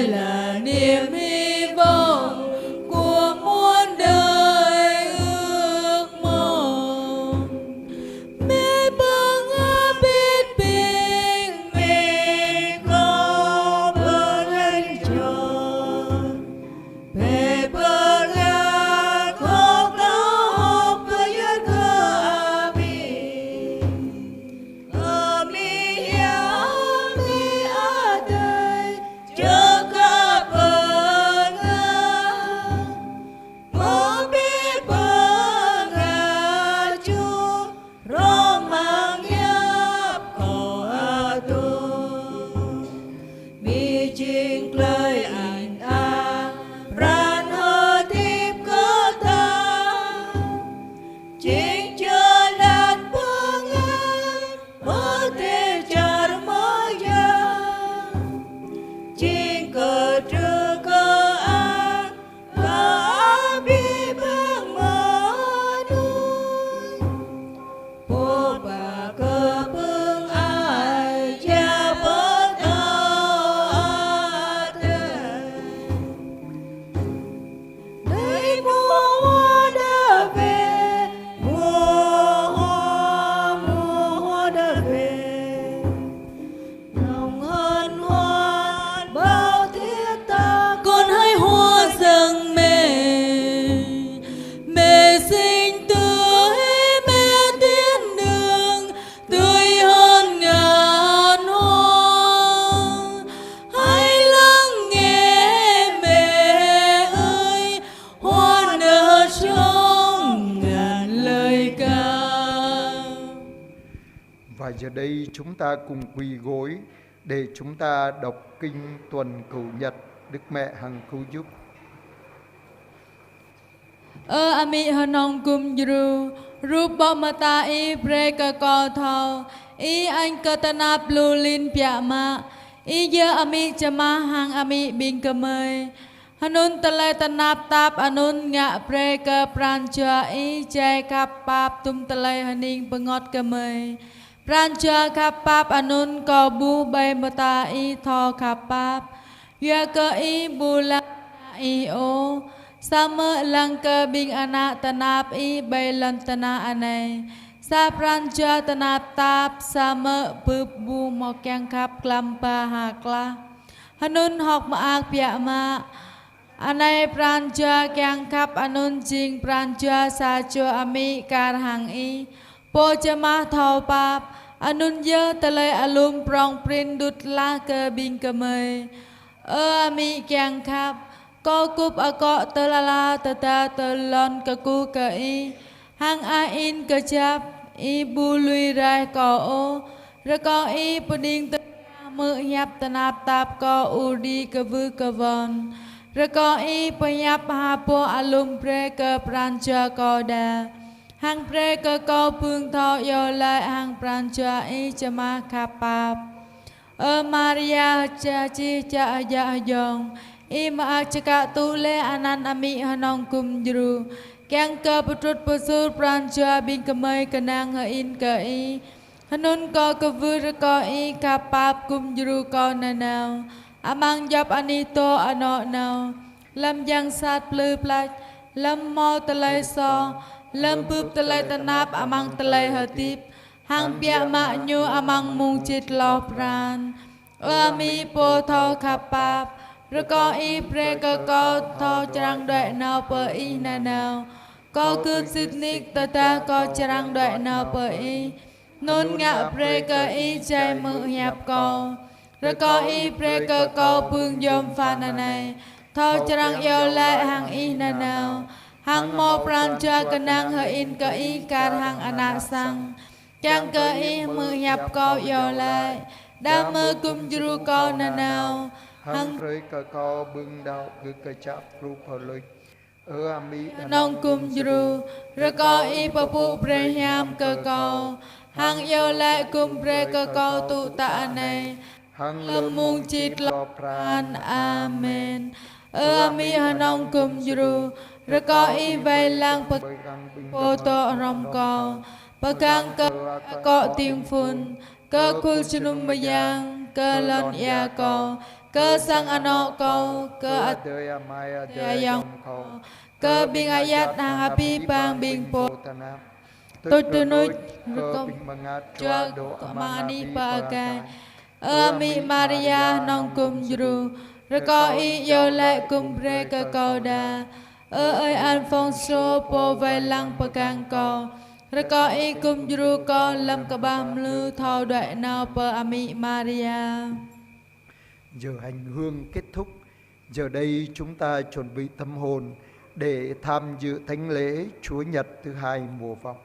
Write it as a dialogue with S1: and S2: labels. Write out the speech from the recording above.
S1: ơi là niềm hy vọng của muôn đời ước mong. Mẹ bưng biết bình mẹ có bưng lên tròn. Mẹ bưng khóc đau học với giấc thơ mi ya mi ở đời chưa có bưng mơ biết bưng chú rong mang nhấp cổ tu mi chinh lời anh ran hơ tiếp cơ ta chinh chưa lần bưng mơ thế char mơ ya chinh cơ trư cơ bị bưng mơ nuôi bố bà cơ bưng ai cha bố ta đây mùa hoa đã về mùa hoa đã về lòng hân hoan bao thiết tha con hãy hoa dâng mẹ xinh tươi mẹ thiên đường tươi hơn ngàn hoa hãy lắng nghe mẹ ơi hoa nở trong ngàn lời ca.
S2: Và giờ đây chúng ta cùng quỳ gối để chúng ta đọc kinh tuần cửu nhật Đức Mẹ hằng cứu giúp.
S1: Ami hanong kum juru rup mata I preka ko thau I anh cơ tanap lulin piama I giờ ami chama hang ami bing kemai hanun talai tanap tap anun ngạ preka prancha I jai kapap tum talai haning pengot kemai prancha kapap anun ko bu bay mata I tho kapap ya cơ I bula I o sama langka bing anak tanap I bay lantana anay sa prancha tanap tap sama pup bu mok yang kap klampa hakla hanun hok maak pia ma anay prancha yang kap anun jing prancha sa cho ami kar hang I po chama thau pap anun ye talay alum prong prin dut la ke bing kemay ami yang kap có cúp có tơ la la tơ ta tơ lon cơ cu cơ I hang in cơ chap I bu lui rai có ô rồi có I puding tơ mơ nhap tanap tap có u đi cơ vư cơ von rồi có I panyap ha po alum pre cơ prancha có đà hang pre cơ có phương thọ yo lại hang prancha I chama kapap Maria cha chi cha ya yong I maak cakap tule anan ami hanong kum juru Kiang ke putrut pusur prancha bing kemai kenang hain ke I hanun ko kevur ko I kapap kum juru ko nanau amang jap anito ano nau lam yang sat plư plach lam mo talai so lam pup talai tanap amang talai hatip hang pia ma nyu amang mung chit lo pran ami po tho kapap rồi có I pre có tho trang đợi nào per I na nào có cứ xịt nick ta có trang đợi nào per I nôn ngạ pre I chạy mự hiệp có rồi có I pre có phương dom pha na này tho trang yêu lại hàng I na nào hàng mô prancha kenang hơi in cơ I kar hàng anak sang trang cơ I mự hiệp có yêu lại đam mơ cung juru có na nào
S2: hang rơi cơ co bưng đạo cứ cơ chạp ru phở lôi ami
S1: nong kum juru rồi có I papu preham cơ co hang yêu lại kum pre cơ co tụ tạ này
S2: hang
S1: lâm mung chit lo pran amen ami hanong kum juru rồi có I vay lang po to rom co pegang ko tim phun cơ khul sunum bayang cơ lon ya ko cơ sang ano cầu cơ
S2: đời amai
S1: đời
S2: đời
S1: dòng
S2: dòng khẩu
S1: cơ biên ayat hàng api bang biên po
S2: tôi từ
S1: nuôi
S2: cơ bình bằng ngát
S1: cho
S2: độ
S1: mani pa ca ami Maria nong kum juru reko i yo le kum bre ka kauda ơi Alfonso po vai lang pakang ko reko i kum juru ko lam ka bam lư thao đại nào pa ami Maria.
S2: Giờ hành hương kết thúc, giờ đây chúng ta chuẩn bị tâm hồn để tham dự thánh lễ Chúa Nhật thứ hai mùa vọng.